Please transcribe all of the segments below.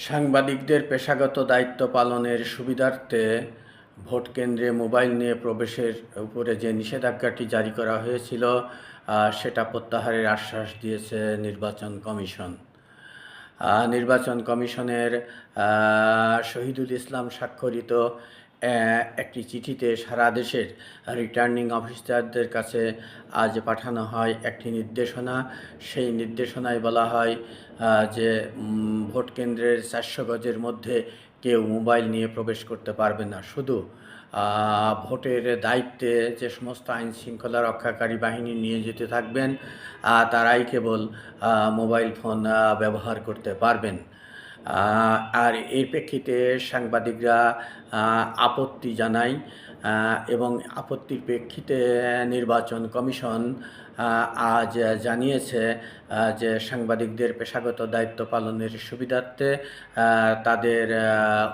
সাংবাদিকদের পেশাগত দায়িত্ব পালনের সুবিধার্থে ভোট কেন্দ্রে মোবাইল নিয়ে প্রবেশের উপরে যে নিষেধাজ্ঞাটি জারি করা হয়েছিল সেটা প্রত্যাহারের আশ্বাস দিয়েছে নির্বাচন কমিশন। নির্বাচন কমিশনের শহীদুল ইসলাম স্বাক্ষরিত একটি চিঠিতে সারা দেশের রিটার্নিং অফিসারদের কাছে আজ পাঠানো হয় একটি নির্দেশনা। সেই নির্দেশনায় বলা হয় যে ভোট কেন্দ্রের 400 গজের মধ্যে কেউ মোবাইল নিয়ে প্রবেশ করতে পারবে না। শুধু ভোটের দায়িত্বে যে সমস্ত আইন শৃঙ্খলা রক্ষাকারী বাহিনী নিয়োজিত থাকবেন তারাই কেবল মোবাইল ফোন ব্যবহার করতে পারবেন। আর এর প্রেক্ষিতে সাংবাদিকরা আপত্তি জানায় এবং আপত্তির প্রেক্ষিতে নির্বাচন কমিশন আজ জানিয়েছে যে সাংবাদিকদের পেশাগত দায়িত্ব পালনের সুবিধার্থে তাদের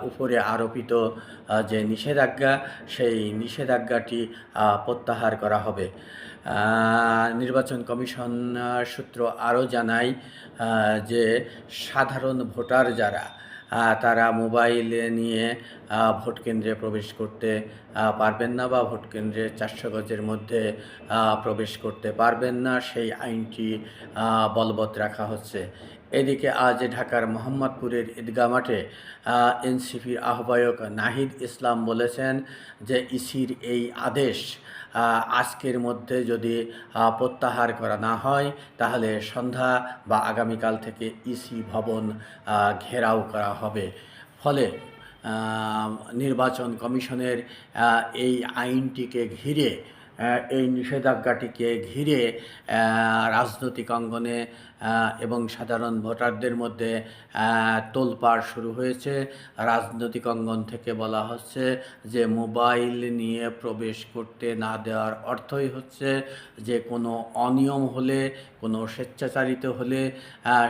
উপরে আরোপিত যে নিষেধাজ্ঞা সেই নিষেধাজ্ঞাটি প্রত্যাহার করা হবে। নির্বাচন কমিশন সূত্র আরও জানায় যে সাধারণ ভোটার যারা তারা মোবাইল নিয়ে ভোট কেন্দ্রে প্রবেশ করতে পারবেন না বা ভোট কেন্দ্রে 400 গজের মধ্যে প্রবেশ করতে পারবেন না, সেই আইনটি বলবৎ রাখা হচ্ছে। এদিকে আজ ঢাকার মোহাম্মদপুরের ঈদগাহ মাঠে এনসিপির আহ্বায়ক নাহিদ ইসলাম বলেছেন যে ইসির এই আদেশ আজকের মধ্যে যদি প্রত্যাহার করা না হয় তাহলে সন্ধ্যা বা আগামীকাল থেকে ইসি ভবন ঘেরাও করা হবে। ফলে নির্বাচন কমিশনের এই আইনটিকে ঘিরে এই নিষেধাজ্ঞাটিকে ঘিরে রাজনৈতিক অঙ্গনে এবং সাধারণ ভোটারদের মধ্যে তোলপাড় শুরু হয়েছে। রাজনৈতিক অঙ্গন থেকে বলা হচ্ছে যে মোবাইল নিয়ে প্রবেশ করতে না দেওয়ার অর্থই হচ্ছে যে কোনো অনিয়ম হলে, কোনো স্বেচ্ছাচারিত হলে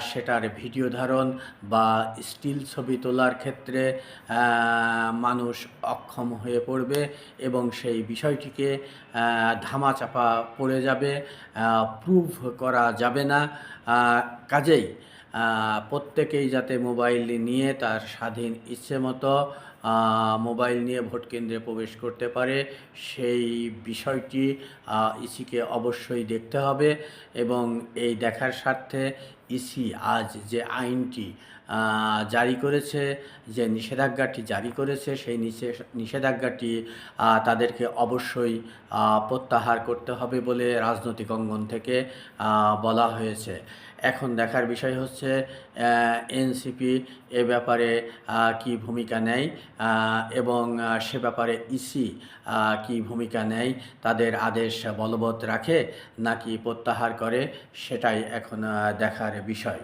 সেটার ভিডিও ধারণ বা স্টিল ছবি তোলার ক্ষেত্রে মানুষ অক্ষম হয়ে পড়বে এবং সেই বিষয়টিকে ধামাচাপা পড়ে যাবে, প্রুভ করা যাবে না। কাজেই প্রত্যেকেই যাতে মোবাইল নিয়ে তার স্বাধীন ইচ্ছে মতো মোবাইল নিয়ে ভোট কেন্দ্রে প্রবেশ করতে পারে সেই বিষয়টি ইসিকে অবশ্যই দেখতে হবে এবং এই দেখার স্বার্থে ইসি আজ যে আইনটি জারি করেছে, যে নিষেধাজ্ঞাটি জারি করেছে সেই নিষেধাজ্ঞাটি তাদেরকে অবশ্যই প্রত্যাহার করতে হবে বলে রাজনৈতিক অঙ্গন থেকে বলা হয়েছে। এখন দেখার বিষয় হচ্ছে এনসিপি এ ব্যাপারে কি ভূমিকা নেয় এবং সে ব্যাপারে ইসি কি ভূমিকা নেয়, তাদের আদেশ বলবৎ রাখে নাকি প্রত্যাহার করে, সেটাই এখন দেখার বিষয়।